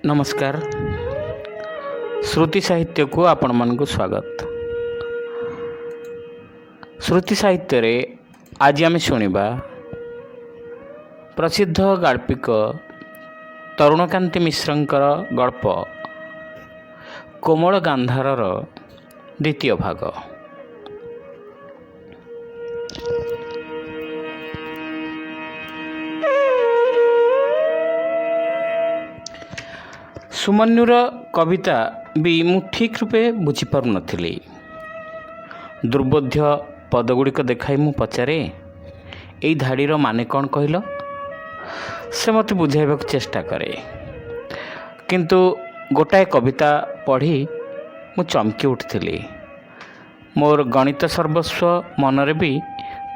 नमस्कार। श्रुति साहित्य को आपण मानक स्वागत। श्रुति साहित्य रे आज आम शुणा प्रसिद्ध गाल्पिक तरुणकांति मिश्रंकर गल्प कोमल गांधारर द्वितीय भाग। सुमन्युर कविता भी मु ठीक रूपे बुझीपार नी। दुर्बोध्य पदगुड़िक देखाई मु पचारे यही धाड़ीर माने कौन कहल। से मत बुझाइबा चेष्टा करे, किंतु गोटाए कविता पढ़ी मु चमकी उठिली। मोर गणित सर्वस्व मनरे भी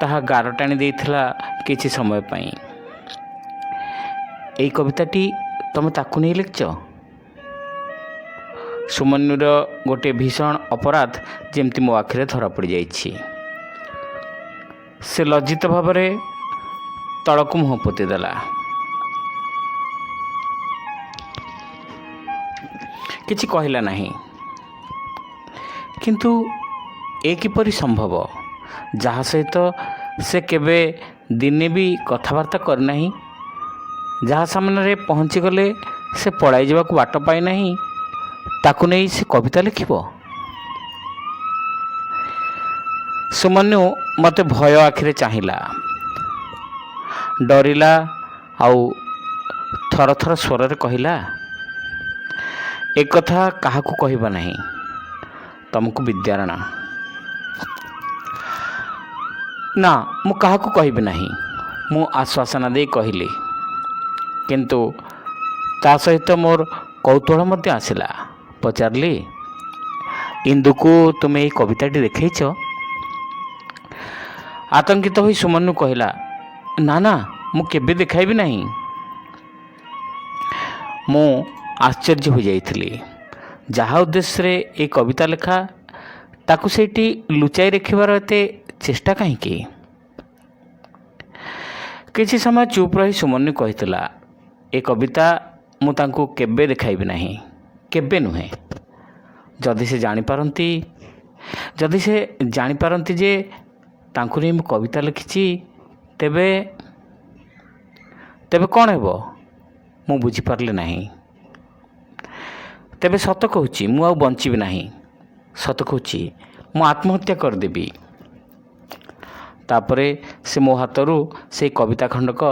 ताहा गार टाणी देइथिला किछि समय पई। एई कविताटी तमे ताकु नहीं लिखच। सुमन्युर गोटे भीषण अपराध जेमती मो आखिरे धरा पड़ जाइछि। से लज्जित भावरे तळकु मुह पोतीदेला। किछि कहला नहीं, किंतु ए किपरि संभव जहाँ सहित से केबे दिने भी कथबार्ता करना, जहाँ सामने पहुँची गले से पलाई जावाक बाट पाए नहीं, ताकु नहीं से कविता लिखिब। सुमन्यु मते भय आखिरे चाहिला, डरिला आउ थर थर स्वर रे कहिला, एक कथा काहाकू कहिबा नहीं, तुमको विद्यारणा ना मु काहाकू कहिबे नहीं, मु आश्वासना दे कहली। किंतु ता सहित मोर कौतूहल मध्य आसिला। पचारली, इंदु को तुम ये कविताटी देखैछ? आतंकित होई सुमन्यु कहला, ना ना मु केबे देखाइबी नहीं। मु आश्चर्य हो जाइथिली। जहा उद्देश्य रे ए कविता लेखा ताकु सेठी लुचाई रखिबार एते चेष्टा काहीकि? किछि समय चुप रही सुमन्यु कहितला, ए कविता मु तांको केबे देखाइबी नहीं, केबे नुहे। जदि से जानिपारती जे तांको नहीं मु कविता लिखिछि, तेबे तेबे कौन हेबो मु बुझीपारली नहीं। तेबे सत कहूची मु आउ बंचिबी नहीं। सत कहूची मु आत्महत्या करदेबी। तापरे से मो हाथरू से कविता खंडक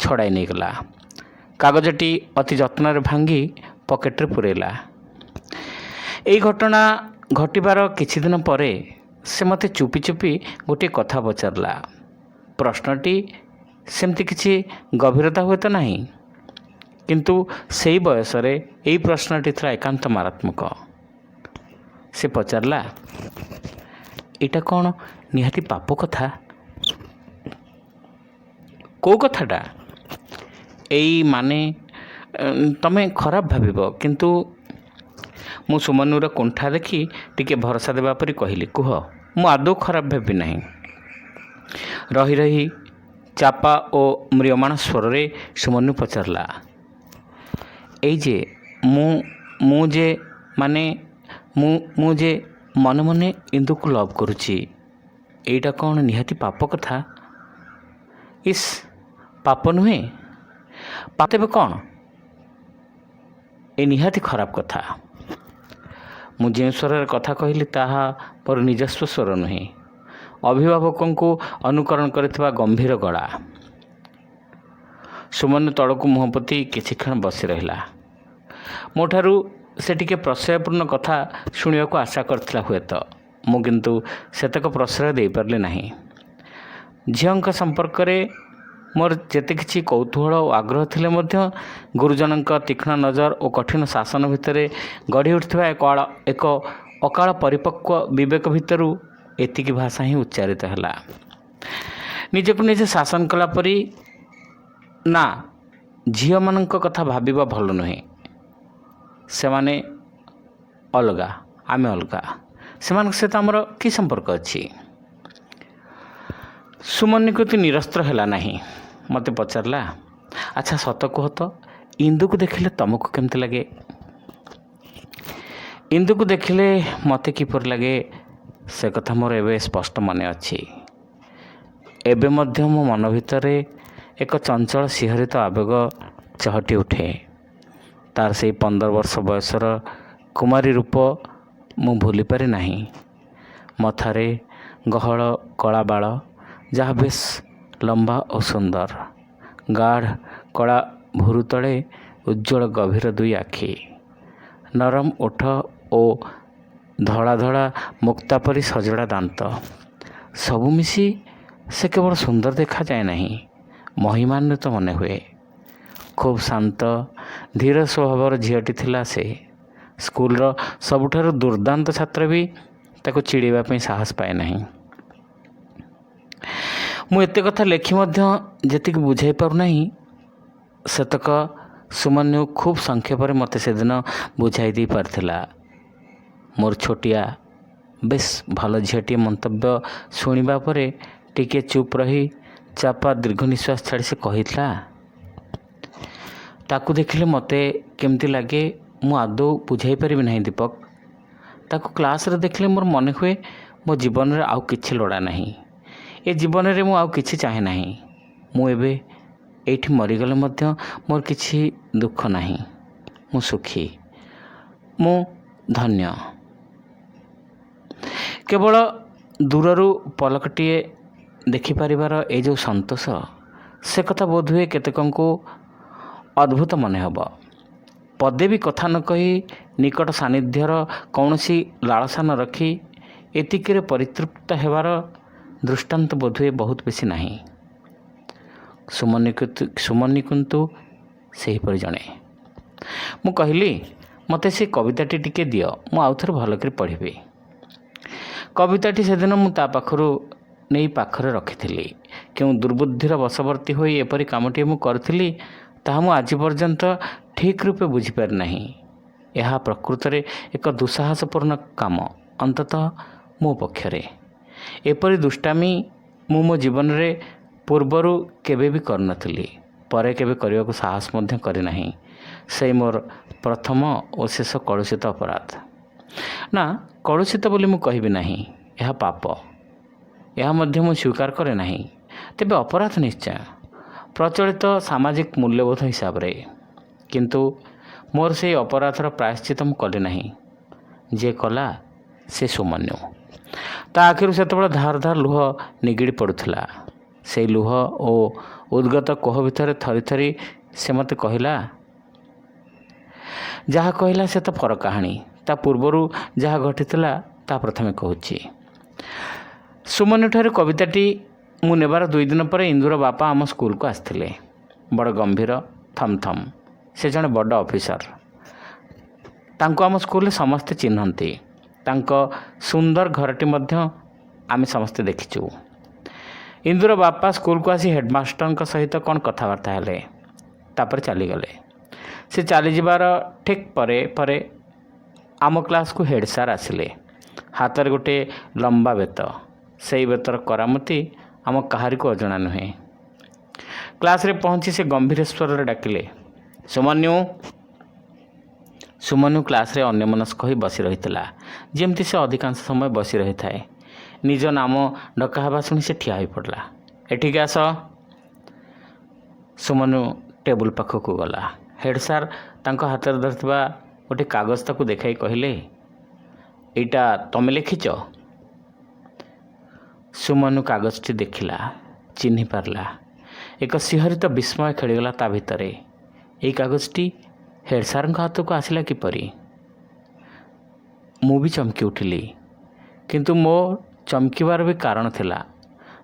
छड़ाई नहीं गला। कागजटी अति जत्न भांगी पकेट्रे पुरेला। यही घटना घटबार किछि दिन परे से मते चुपी चुपी गोटे कथा पचारला। प्रश्नटी सेमती किछि गभीरता हुए तो नहीं, किंतु सेई बयस रे एई प्रश्नटी था एकांत मारात्मक। से पचारला, एटा कौन निहाती पाप कथा? को कथाटा? एई माने तमें खराब भाविब। किंतु मु सुमन्युर कुंठा देखी टिके भरोसा देवा परी कहली, कुह मु आदौ खराब भाबी नहीं। रही रही चापा और म्रियमाण स्वर रे सुमन्यु पचारला, एई जे मु जे माने मु जे मन मने इंदु को लव करुची, एटा कौन निहाती पाप कथा? इस पाप नुहे, तेबे कौन? ए निहाती खराब कथा। मु जो स्वर कथा कहली ताहा मोर निजस्व स्वर नुहे, अभिभावकों को अनुकरण करथिबा गंभीर गला। सुमन्यु तड़कू मुह पोती किछि क्षण बसी रहिला। मोठारू से टिके प्रशयपूर्ण कथा शुणिया को आशा करथिला हुए तो मु किंतु सेतक प्रश्रय दे पारली नहीं। झीओं संपर्क रे मोर जेते किछि कौतूहल और आग्रह थिले मध्य गुरुजन तीक्ष्ण नजर और कठिन शासन भितर गढ़ी उठिथिबा एक अकाल परिपक्व विवेक भितरु एतिकी भाषा ही उच्चारित हैला। निजकु निजे शासन कला परी, ना झील मानक कथा भाबिबा भल नुहे। से माने अलगा, आमे अलगा, से सहित आमर कि संपर्क अच्छी? सुमन्यु कति निरस्त्र हैला नहीं। मते पचारला, अच्छा सत कह तो इंदु को देखिले तुमको केमती लगे? इंदु को देखिले मते किपर लगे से कथा मोर एवं स्पष्ट मन अच्छी। एबे मध्य मो मन भितर एक चंचल शिहरित आवेग चहटी उठे। तार से 15 वर्ष बयसर कुमारी रूप मु भूली पारे नहीं। मथारे गहळ कला बाल जहाँ बेस लंबा और सुंदर, गाढ़ कला भुरु तले उज्जवल गभीर दुई आखि, नरम ओठ और धड़ा धड़ा मुक्ता परी सजड़ा दांत, सबु मिसी से केवल सुंदर देखा जाए नहीं, महिमान्वित मने हुए। खूब शांत धीर स्वभावर झीटी थिला से। स्कूलर सबुठारु दुर्दांत छात्र भी ताको चिड़ेबा पई साहस पाए नहीं। मु एते कथा लेखि मध्य जेतिक बुझाई पारु नहीं सेतक सुमन्यु खूब संक्षेप मते से दिन बुझाई दी पारथिला। मोर छोटिया बेस भल झीटी मंतव्य शुणिबा परे टिके चुप रही चापा दीर्घ निश्वास छाड़ी से कहितला, ताकू देखिले मते केमती लगे मु आदौ बुझाई पारिबि नहीं दीपक। ताकू क्लास रे देखिले मोर मन हुए मो जीवन रे आउ किछि लोड़ा नहीं। ए जीवन रे मु आउ किछि चाहे नहीं। मु एबे एठी मरिगले मध्य मोर किछि दुख नहीं। मु सुखी, मु धन्य। केवल दूररू पलकटिए देखिपारिबार ए जो संतोष से कथा बोध हुए केतकंकु अद्भुत मन हेब। पदे भी कथा न कही निकट सानिध्यर कौनसी लालसा न रखी एतिके परितृप्त हेबार दृष्टांत बोध हुए बहुत बेसी नहीं। सुमनी किंतु सेहीपरि जणे। मु कहली मते से कविताटी टिके दियो, मु आउ थरे भल कर पढ़िबी। कविताटी से दिन मु ता पाखरु नहीं पाखरे रखिथिली। क्यों दुर्बुद्धिर वशवर्ती होई एपरि कामटी मु करथिली ताहा मु आज पर्यंत ठीक रूपे बुझीपारि नहीं। यह प्रकृत में एक दुस्साहसपूर्ण काम अंततः मो पक्षरे। एपरि दुष्टामी मु मो जीवन रे पूर्वरु केबे भी करनथिली, परे केबे करने को साहस मध्य करि नहीं। से मोर प्रथम और शेष कलुषित अपराध। ना कलुषित बोली मु कहबी नहीं, यह पाप, यह मध्य मु स्वीकार करे नहीं। तेबे अपराध निश्चय प्रचलित सामाजिक मूल्यबोध हिसाब रे। किंतु मोर से अपराधर प्रायश्चित मु कली नहीं। जे कला से सुमन्यु। ता आखिर से धार धार लुह निगिड़ी पड़ुला। से लुह और उद्गत कोह भितर थरी थरी से मते कहला, जहाँ कहला से तो फरक कहानी। ता पूर्वरु जहाँ घटीला ता प्रथमे कहूची। सुमन्यु ठारे कविताटी मु नेबार 2 दिन पर इंदुर बापा आम स्कूल को आसथिले। बड़ गंभीर थमथम, से जने बड़ ऑफिसर। तांको आम स्कूल समस्ते चिन्हती। तांको सुंदर घरटी मध्य आमे समस्ते देखिचु। इंदुर बापा स्कूल को आसी हेडमास्टर सहित कौन कथबार्ता हेले, तापर चली गले। से चली जिबार ठीक परे परे आम क्लास को हेड सार आसिले। हाथ गोटे लंबा बेत, से बेतर करामती आम कहारी को अजना नुहे। क्लास रे पहुंची से गंभीर स्वर रे डाकिले, सुमन्यु। सुमन्यु क्लास रे अन्यमनस्क होई बसी रहितला, जेमती से अधिकांश समय बसी रही थाए। निज नाम डका हवा सुनी से ठिया होई पड़ला। एठिक आस। सुमन्यु टेबुल पाखक गला। हेड सार तांको हाथ रे धरथिबा गोटे कागज ताकू देखाई कहले, एटा तमे लिखिच? सुमनु कागजटी देखिला, चिन्हि पारला। एक शिहरित विस्मय खेलीगला ता भितरे। यही कागजटी हेड सार हाथ को आसला किपरि? मु भी चमकी उठिली, किंतु मो चमकीबार भी कारण थिला।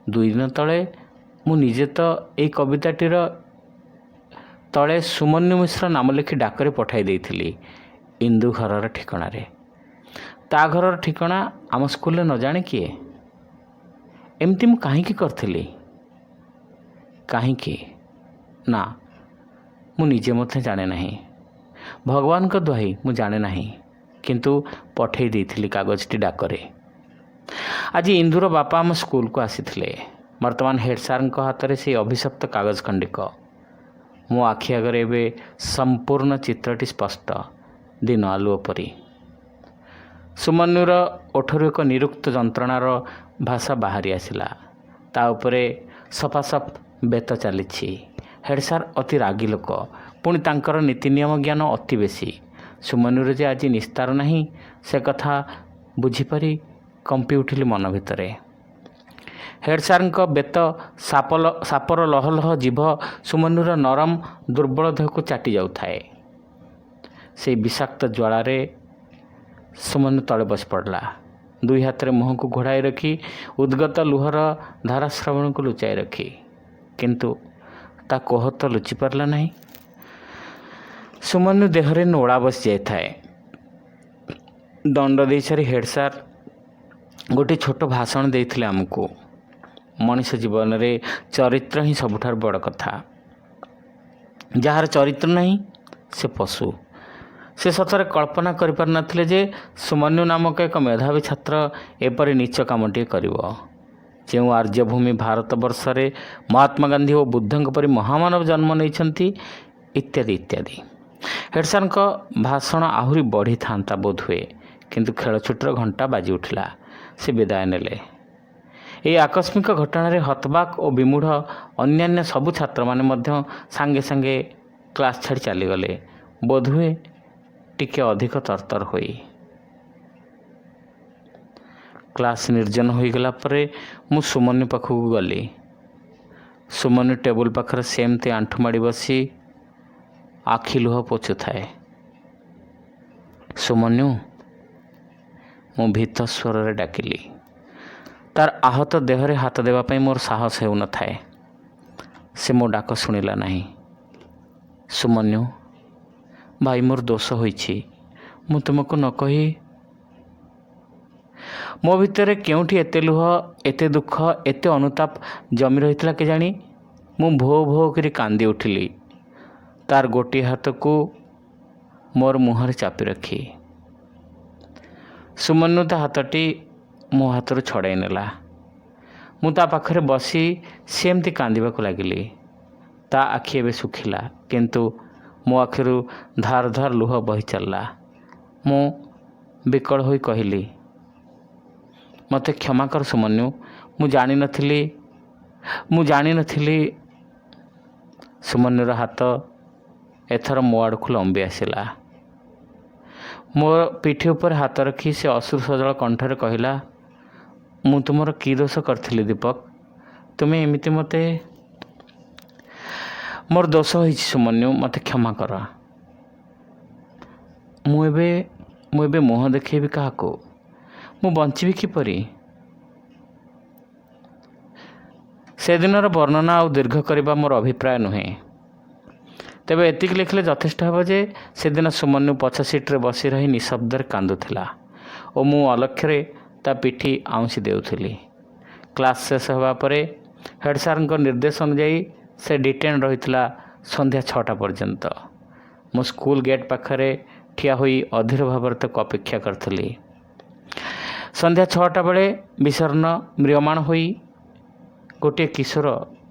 2 दिन तले मु निजे तो यही कविताटीर तले सुमन्यु मिश्र नाम लिखि डाकरे पठाई देइथिली इंदु घरर ठिकाणारे। ता घरर ठिकाणा आम स्कूल न जाने किए। एमती मु काहींकी करथिली? काहींकी ना मु निजे मते जाने नहीं। भगवान को दुहाई मु जाने नहीं, किंतु पठेई देइथिली कागजटी डाकरे। आज इंदुर बापा आम स्कूल को आसीथिले। वर्तमान हेड सार हाथ में से अभिशप्त कागज खंडिक। ମୋ ଆଖି ଆଗରେ ଏବେ ସମ୍ପୂର୍ଣ୍ଣ ଚିତ୍ରଟି ସ୍ପଷ୍ଟ, ଦିନ ଆଲୁଅ ପରି। ସୁମନ୍ୟୁର ଓଠରୁ ଏକ ନିରୁକ୍ତ ଯନ୍ତ୍ରଣାର ଭାଷା ବାହାରି ଆସିଲା। ତା ଉପରେ ସଫାସଫ୍ ବେତ ଚାଲିଛି। ହେଡ଼୍ ସାର୍ ଅତି ରାଗି ଲୋକ, ପୁଣି ତାଙ୍କର ନୀତି ନିୟମ ଜ୍ଞାନ ଅତି ବେଶୀ। ସୁମନ୍ୟୁର ଯେ ଆଜି ନିସ୍ତାର ନାହିଁ ସେ କଥା ବୁଝିପାରି କମ୍ପି ଉଠିଲି ମନ ଭିତରେ। ହେଡ଼୍ ସାର୍ଙ୍କ ବେତ ସାପର ଲହଲହ ଜିଭ ସୁମନ୍ୟୁର ନରମ ଦୁର୍ବଳ ଦେହକୁ ଚାଟି ଯାଉଥାଏ। ସେଇ ବିଷାକ୍ତ ଜ୍ୱାଳାରେ ସୁମନ୍ୟୁ ତଳେ ବସି ପଡ଼ିଲା। ଦୁଇ ହାତରେ ମୁହଁକୁ ଘୋଡ଼ାଇ ରଖି ଉଦ୍ଗତ ଲୁହର ଧାରାଶ୍ରାବଣକୁ ଲୁଚାଇ ରଖି, କିନ୍ତୁ ତା କୋହ ତ ଲୁଚି ପାରିଲା ନାହିଁ। ସୁମନ୍ୟୁ ଦେହରେ ନୋଳା ବସି ଯାଇଥାଏ। ଦଣ୍ଡ ଦେଇ ସାରି ହେଡ଼୍ ସାର୍ ଗୋଟିଏ ଛୋଟ ଭାଷଣ ଦେଇଥିଲେ ଆମକୁ। ମଣିଷ ଜୀବନରେ ଚରିତ୍ର ହିଁ ସବୁଠାରୁ ବଡ଼ କଥା। ଯାହାର ଚରିତ୍ର ନାହିଁ ସେ ପଶୁ। ସେ ସତରେ କଳ୍ପନା କରିପାରିନଥିଲେ ଯେ ସୁମନ୍ୟୁ ନାମକ ଏକ ମେଧାବୀ ଛାତ୍ର ଏପରି ନୀଚ କାମଟିଏ କରିବ। ଯେଉଁ ଆର୍ଯ୍ୟଭୂମି ଭାରତବର୍ଷରେ ମହାତ୍ମା ଗାନ୍ଧୀ ଓ ବୁଦ୍ଧଙ୍କ ପରି ମହାମାନବ ଜନ୍ମ ନେଇଛନ୍ତି, ଇତ୍ୟାଦି ଇତ୍ୟାଦି। ହେଡ଼୍ ସାର୍ଙ୍କ ଭାଷଣ ଆହୁରି ବଢ଼ିଥାନ୍ତା ବୋଧହୁଏ, କିନ୍ତୁ ଖେଳଛୁଟିର ଘଣ୍ଟା ବାଜି ଉଠିଲା। ସେ ବିଦାୟ ନେଲେ। ଏହି ଆକସ୍ମିକ ଘଟଣାରେ ହତବାକ୍ ଓ ବିମୂଢ଼ ଅନ୍ୟାନ୍ୟ ସବୁ ଛାତ୍ରମାନେ ମଧ୍ୟ ସାଙ୍ଗେ ସାଙ୍ଗେ କ୍ଲାସ୍ ଛାଡ଼ି ଚାଲିଗଲେ, ବୋଧହୁଏ ଟିକେ ଅଧିକ ତରତର ହୋଇ। କ୍ଲାସ୍ ନିର୍ଜନ ହୋଇଗଲା ପରେ ମୁଁ ସୁମନ୍ୟୁ ପାଖକୁ ଗଲି। ସୁମନ୍ୟୁ ଟେବୁଲ ପାଖରେ ସେମିତି ଆଣ୍ଠୁମାଡ଼ି ବସି ଆଖି ଲୁହ ପୋଛୁଥାଏ। ସୁମନ୍ୟୁ, ମୁଁ ଭୀତ ସ୍ୱରରେ ଡାକିଲି। ତାର ଆହତ ଦେହରେ ହାତ ଦେବା ପାଇଁ ମୋର ସାହସ ହେଉନଥାଏ। ସେ ମୋ ଡାକ ଶୁଣିଲା ନାହିଁ। ସୁମନ୍ୟୁ ଭାଇ, ମୋର ଦୋଷ ହୋଇଛି। ମୁଁ ତୁମକୁ ନ କହି ମୋ ଭିତରେ କେଉଁଠି ଏତେ ଲୁହ, ଏତେ ଦୁଃଖ, ଏତେ ଅନୁତାପ ଜମି ରହିଥିଲା କେଜାଣି। ମୁଁ ଭୋ ଭୋ କରି କାନ୍ଦି ଉଠିଲି, ତାର ଗୋଟିଏ ହାତକୁ ମୋର ମୁହଁରେ ଚାପି ରଖି। ସୁମନ୍ୟୁ ତା ହାତଟି ମୋ ହାତରୁ ଛଡ଼ାଇ ନେଲା। ମୁଁ ତା ପାଖରେ ବସି ସେମିତି କାନ୍ଦିବାକୁ ଲାଗିଲି। ତା ଆଖି ଏବେ ଶୁଖିଲା, କିନ୍ତୁ ମୋ ଆଖିରୁ ଧାର ଧାର ଲୁହ ବହି ଚାଲିଲା। ମୁଁ ବିକଳ ହୋଇ କହିଲି, ମୋତେ କ୍ଷମା କର ସୁମନ୍ୟୁ, ମୁଁ ଜାଣିନଥିଲି। ସୁମନ୍ୟୁର ହାତ ଏଥର ମୋ ଆଡ଼କୁ ଲମ୍ବି ଆସିଲା। ମୋ ପିଠି ଉପରେ ହାତ ରଖି ସେ ଅଶ୍ରୁ ସଜଳ କଣ୍ଠରେ କହିଲା, ମୁଁ ତୁମର କି ଦୋଷ କରିଥିଲି ଦୀପକ? ତୁମେ ଏମିତି ମୋତେ? ମୋର ଦୋଷ ହୋଇଛି ସୁମନ୍ୟୁ, ମୋତେ କ୍ଷମା କର। ମୁଁ ଏବେ ମୁହଁ ଦେଖେଇବି କାହାକୁ? ମୁଁ ବଞ୍ଚିବି କିପରି? ସେଦିନର ବର୍ଣ୍ଣନା ଆଉ ଦୀର୍ଘ କରିବା ମୋର ଅଭିପ୍ରାୟ ନୁହେଁ। ତେବେ ଏତିକି ଲେଖିଲେ ଯଥେଷ୍ଟ ହେବ ଯେ ସେଦିନ ସୁମନ୍ୟୁ ପଛ ସିଟ୍ରେ ବସି ରହି ନିଃଶବ୍ଦରେ କାନ୍ଦୁଥିଲା ଓ ମୁଁ ଅଲକ୍ଷ୍ୟରେ ତା ପିଠି ଆଉଁସି ଦେଉଥିଲି। କ୍ଲାସ୍ ଶେଷ ହେବା ପରେ ହେଡ଼୍ ସାର୍ଙ୍କ ନିର୍ଦ୍ଦେଶ ଅନୁଯାୟୀ ସେ ଡିଟେନ୍ ରହିଥିଲା ସନ୍ଧ୍ୟା 6ଟା ପର୍ଯ୍ୟନ୍ତ। ମୁଁ ସ୍କୁଲ ଗେଟ୍ ପାଖରେ ଠିଆ ହୋଇ ଅଧୀର ଭାବରେ ତାକୁ ଅପେକ୍ଷା କରିଥିଲି। ସନ୍ଧ୍ୟା 6ଟା ବେଳେ ବିଷର୍ଣ୍ଣ ମ୍ରିୟମାଣ ହୋଇ ଗୋଟିଏ କିଶୋର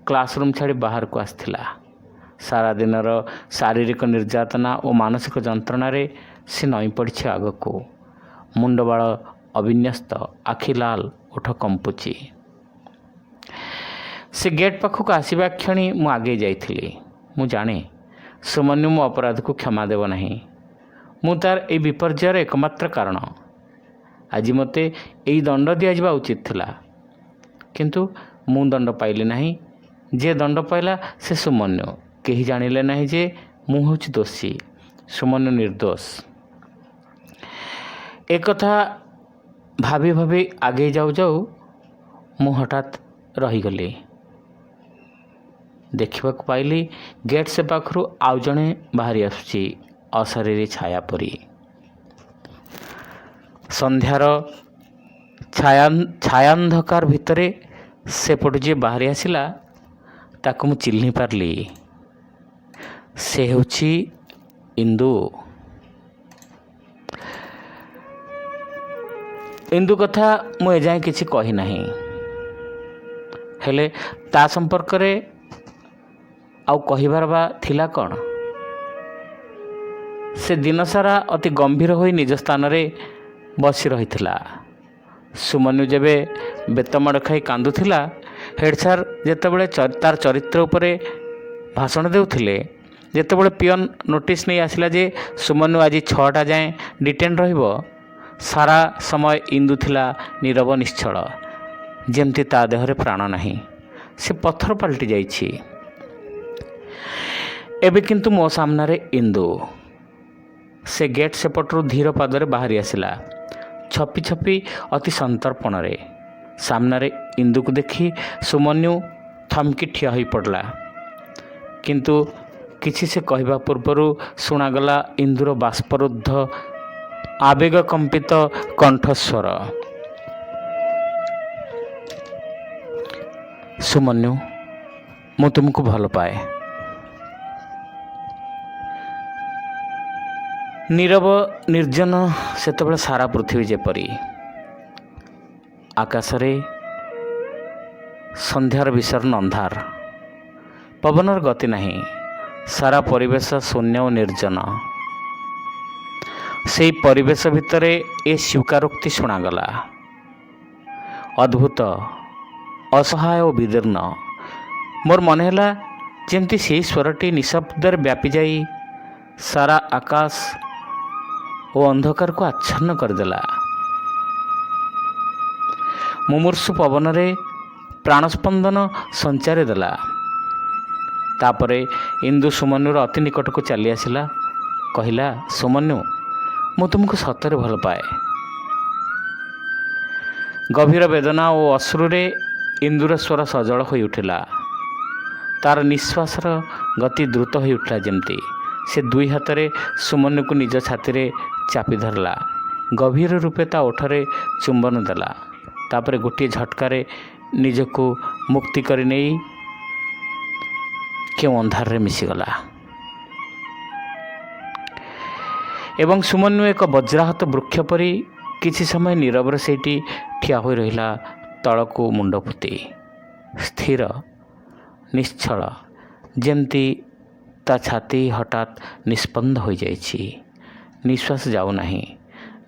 କ୍ଲାସରୁମ୍ ଛାଡ଼ି ବାହାରକୁ ଆସିଥିଲା। ସାରା ଦିନର ଶାରୀରିକ ନିର୍ଯାତନା ଓ ମାନସିକ ଯନ୍ତ୍ରଣାରେ ସେ ନଇଁ ପଡ଼ିଛି ଆଗକୁ। ମୁଣ୍ଡ ବାଳ ଅବିନ୍ୟସ୍ତ, ଆଖି ଲାଲ, ଓଠ କମ୍ପୁଛି। ସେ ଗେଟ୍ ପାଖକୁ ଆସିବା କ୍ଷଣି ମୁଁ ଆଗେଇ ଯାଇଥିଲି। ମୁଁ ଜାଣେ ସୁମନ୍ୟୁ ମୋ ଅପରାଧକୁ କ୍ଷମା ଦେବ ନାହିଁ। ମୁଁ ତାର ଏହି ବିପର୍ଯ୍ୟୟର ଏକମାତ୍ର କାରଣ। ଆଜି ମୋତେ ଏହି ଦଣ୍ଡ ଦିଆଯିବା ଉଚିତ ଥିଲା, କିନ୍ତୁ ମୁଁ ଦଣ୍ଡ ପାଇଲି ନାହିଁ। ଯେ ଦଣ୍ଡ ପାଇଲା ସେ ସୁମନ୍ୟୁ। କେହି ଜାଣିଲେ ନାହିଁ ଯେ ମୁଁ ହେଉଛି ଦୋଷୀ, ସୁମନ୍ୟୁ ନିର୍ଦ୍ଦୋଷ। ଏକଥା ଭାବି ଭାବି ଆଗେଇ ଯାଉ ଯାଉ ମୁଁ ହଠାତ୍ ରହିଗଲି। ଦେଖିବାକୁ ପାଇଲି ଗେଟ୍ ସେ ପାଖରୁ ଆଉ ଜଣେ ବାହାରି ଆସୁଛି, ଅଶରୀରୀ ଛାୟା ପରି। ସନ୍ଧ୍ୟାର ଛାୟାନ୍ଧକାର ଭିତରେ ସେପଟୁ ଯିଏ ବାହାରି ଆସିଲା ତାକୁ ମୁଁ ଚିହ୍ନି ପାରିଲି। ସେ ହେଉଛି ଇନ୍ଦୁ। ଇନ୍ଦୁ କଥା ମୁଁ ଏଯାଏଁ କିଛି କହିନାହିଁ, ହେଲେ ତା ସମ୍ପର୍କରେ आउ कहिबार बा थिला कौन? से दिनसारा अति गंभीर होई निज स्थान रे बसी रहिथिला। सुमन्यु जेबे बेतमाड़ खाई कांदुथिला, हेड सार जेतेबेले तार चरित्र उपरे भाषण देउथिले, जेतेबेले पियन नोटिस नहीं आसिला जे सुमन्यु आज 6टा जाए डिटेन रहिबो, सारा समय इंदु थिला नीरव निश्चल, जेमती ता देहरे प्राण नहीं, से पत्थर पलटि जाइछि। एबे किंतु मो सामनारे इंदु। से गेट सेपटू धीर पादरे बाहरी आसिला, छपी छपी अति संतर्पण रे। सामनारे इंदु को देखी सुमन्यु थमकी ठिया होई पड़ला, किंतु किछि से कहबा पूर्वरु सुनागला इंदुर बाष्परुद्ध आवेग कंपित कंठस्वर। सुमन्यु, मु तुमको भल पाए। नीरव निर्जन सेतबेले सारा पृथ्वी जेपरी। आकाशरे संध्यार विसर्ण अंधार, पवनर गति नहीं, सारा परिवेश शून्य और निर्जन। से परिवेश भितरे ए स्वीकारोक्ति शुणागला, अद्भुत, असहाय और विदीर्ण। मोर मन है जमती से स्वरटी निशब्दर व्यापी जाई सारा आकाश और अंधकार को आच्छन्न करदेला। मुमूर्षु पवन रे प्राणस्पंदन संचारे देला। तापरे इंदु सुमन्युर अति निकट को चली आसिला, कहिला, सुमन्यु, मु तुमको सतरे भल पाए। गभीर वेदना और अश्रुरे इंदुर स्वर सजल हो उठिला। तार निश्वासर गति द्रुत हो उठला, जमती से दुई हाथ सुमन्यु को निज छाती रे चापी धरला, गभीर रूपे ता ओठरे चुंबन देला। तापरे गोटे झटकारे निजको मुक्ति करि नहीं क्यों अंधार रे मिसीगला। एवं सुमन्यु एक वज्राहत वृक्ष परी किछि समय नीरव सेठी ठिया होई रहिला, तळको मुंड पुती, स्थिर निश्चल, जेमती ता छाती हठात निस्पंद हो जाइछि। निश्वास जाऊ नहीं,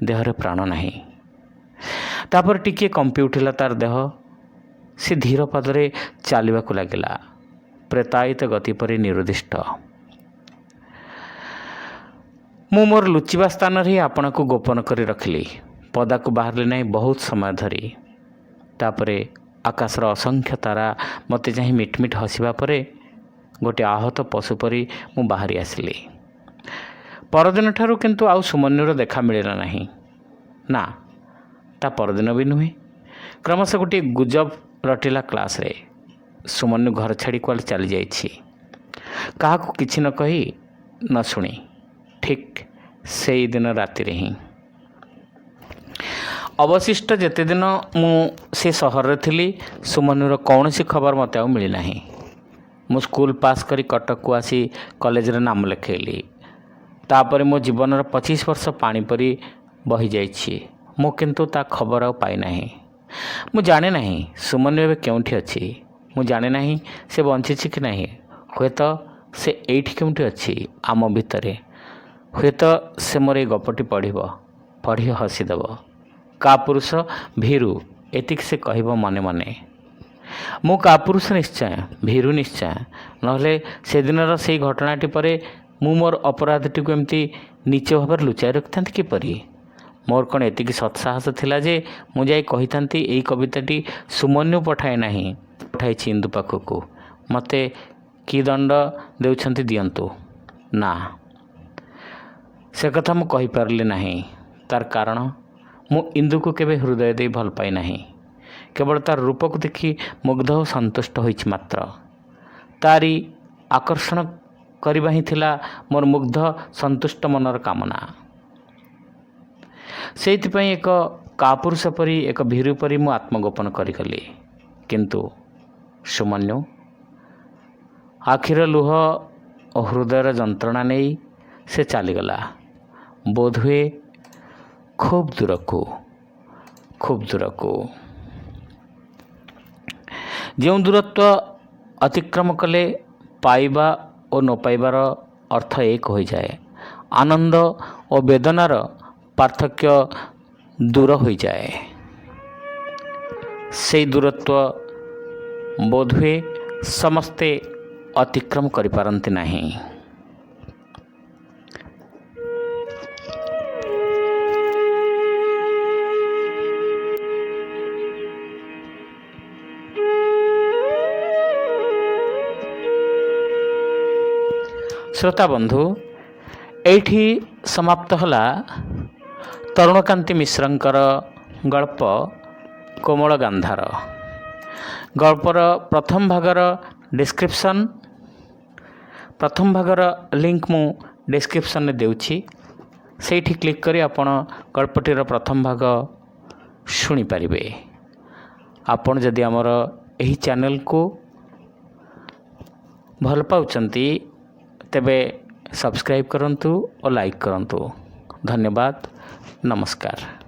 देहरे प्राण नहीं। तापर टिके कंपी उठिला तार देह। से धीर पादरे चलवाक लगिला, प्रेतायित गति परि निरुदिष्ट। मु मोर लुचिबा स्थान रे आपन को गोपन करी रखिली, पदा को बाहरली नहीं बहुत समय धरी। तापरे आकाशर असंख्य तारा मते चाही मिटमिट हसिबा परे गोटे आहत पशु परी मु बाहरी आसिली। परदिन ठारू किंतु आउ सुमन्युर देखा मिलिला नहीं ना, ता परदिन भी नुहे। क्रमश गोटे गुजब रटिला क्लास रे। सुमन्यु घर छाड़ी कुआडे चली जाइछि, काहाकू किछि न कही न शुणी, ठीक से दिन राति रे ही। अवशिष्ट जेते दिन मु से सहर रे थिली, सुमन्युर कौनसी खबर मत आउ मिली नहीं। मु स्कूल पास करी कटक को आसी कॉलेज रे नाम लिखेली। तापर मो जीवन 25 वर्ष पानी परी बही जाइछि। मु किंतु ता खबर आउ पाई नहीं। मु जाने नहीं सुमन्यु एबे केउठी अछि। मु जाने नहीं से बंचिछि कि नहीं। हुए तो से एठी केउठी अछि आम भितरे। हुए तो से मोर ए गपटी पढ़ी हसीदेव। का पुरुष भीरु एतिक से कहब मने मने। मु का पुरुष निश्चय, भीरु निश्चय, नहले से दिनर से घटनाटी परे मु मोर अपराधटी को एमती नीच भाव लुचाई रखिथांती किपरि। मोर कौन एतिकी सत्साहस थिला जे मु जाई कहिथांती एई कविताटी सुमन्यु पठाए नहीं, पठाइछि इंदु पाखकू, मते कि दंड देउछंती दियंतु ना। से कथा मु कहि पारली नहीं। तार कारण मु इंदु को केबे हृदय दे भल पाई नहीं। केवल तार रूप को देखी मुग्ध और संतुष्ट होइछि मात्र। तारी आकर्षण करबा ही थिला मोर मुग्ध संतुष्ट मनर कामना। सेइथिपई एक कापुरुष परी, एक भीरु परी मु आत्मगोपन करिगली। किंतु सुमन्यु आखिर लुह और हृदयर जंत्रणा नहीं से चलीगला, बोधहुए खूब दूर को। जो दूरत्व अतिक्रम कले ପାଇବା ଓ ନ ପାଇବାର ଅର୍ଥ ଏକ ହୋଇଯାଏ। ଆନନ୍ଦ ଓ ବେଦନାର ପାର୍ଥକ୍ୟ ଦୂର ହୋଇଯାଏ। ସେହି ଦୂରତ୍ୱ ବୋଧହୁଏ ସମସ୍ତେ ଅତିକ୍ରମ କରିପାରନ୍ତି ନାହିଁ। ଶ୍ରୋତା ବନ୍ଧୁ, ଏଇଠି ସମାପ୍ତ ହେଲା ତରୁଣକାନ୍ତି ମିଶ୍ରଙ୍କର ଗଳ୍ପ କୋମଳ ଗାନ୍ଧାର। ଗଳ୍ପର ପ୍ରଥମ ଭାଗର ଲିଙ୍କ ମୁଁ ଡେସ୍କ୍ରିପସନରେ ଦେଉଛି। ସେଇଠି କ୍ଲିକ୍ କରି ଆପଣ ଗଳ୍ପଟିର ପ୍ରଥମ ଭାଗ ଶୁଣିପାରିବେ। ଆପଣ ଯଦି ଆମର ଏହି ଚ୍ୟାନେଲକୁ ଭଲ ପାଉଛନ୍ତି ତେବେ ସବସ୍କ୍ରାଇବ୍ କରନ୍ତୁ ଓ ଲାଇକ୍ କରନ୍ତୁ। ଧନ୍ୟବାଦ। ନମସ୍କାର।